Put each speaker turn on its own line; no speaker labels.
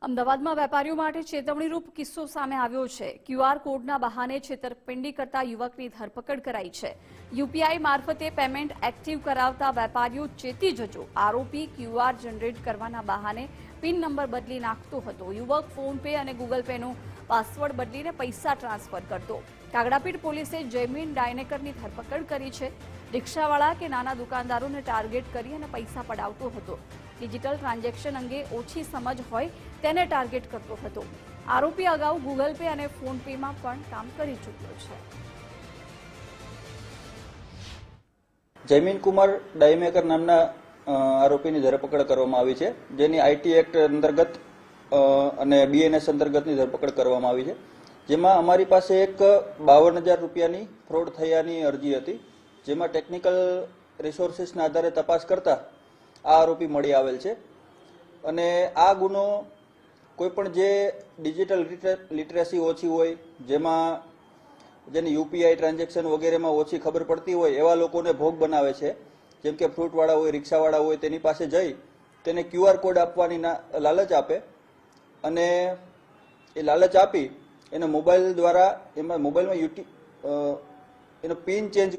અમદાવાદમાં વેપારીઓ માટે ચેતવણીરૂપ કિસ્સો સામે આવ્યો છે। ક્યુઆર કોડના બહાને છેતરપિંડી કરતા યુવકની ધરપકડ કરાઈ છે। યુપીઆઈ મારફતે પેમેન્ટ એક્ટિવ કરાવતા વેપારીઓ ચેતી જજો। આરોપી ક્યુઆર જનરેટ કરવાના બહાને પિન નંબર બદલી નાખતો હતો। યુવક ફોન પે અને ગૂગલ પેનો પાસવર્ડ બદલીને પૈસા ટ્રાન્સફર કરતો। કાગડાપીઠ પોલીસે જયમીન ડાયનેકરની ધરપકડ કરી છે। રિક્ષાવાળા કે નાના દુકાનદારોને ટાર્ગેટ કરી અને પૈસા પડાવતો હતો। ડિજિટલ ટ્રાન્ઝેક્શન અંગે ઓછી સમજ હોય તેને ટાર્ગેટ કરતો હતો। આરોપી અગાઉ ગૂગલ પે અને ફોન પેમાં પણ કામ કરી ચૂક્યો છે।
જયમીન કુમાર ડાયમેકર નામના આરોપીની ધરપકડ કરવામાં આવી છે, જેની આઈટી એક્ટ અંતર્ગત અને બીએનએસ અંતર્ગતની ધરપકડ કરવામાં આવી છે, જેમાં અમારી પાસે એક 52,000 રૂપિયાની ફ્રોડ થયાની અરજી હતી, જેમાં ટેકનિકલ રિસોર્સિસના આધારે તપાસ કરતા આ આરોપી મળી આવેલ છે। અને આ ગુનો કોઈપણ જે ડિજિટલ લિટરેસી ઓછી હોય, જેમાં જેની યુપીઆઈ ટ્રાન્ઝેક્શન વગેરેમાં ઓછી ખબર પડતી હોય એવા લોકોને ભોગ બનાવે છે। જેમ કે ફ્રૂટવાળા હોય, રિક્ષાવાળા હોય, તેની પાસે જઈ તેને ક્યુઆર કોડ આપવાની લાલચ આપે અને એ લાલચ આપી એને મોબાઈલ દ્વારા એમાં મોબાઈલમાં એનો પિન ચેન્જ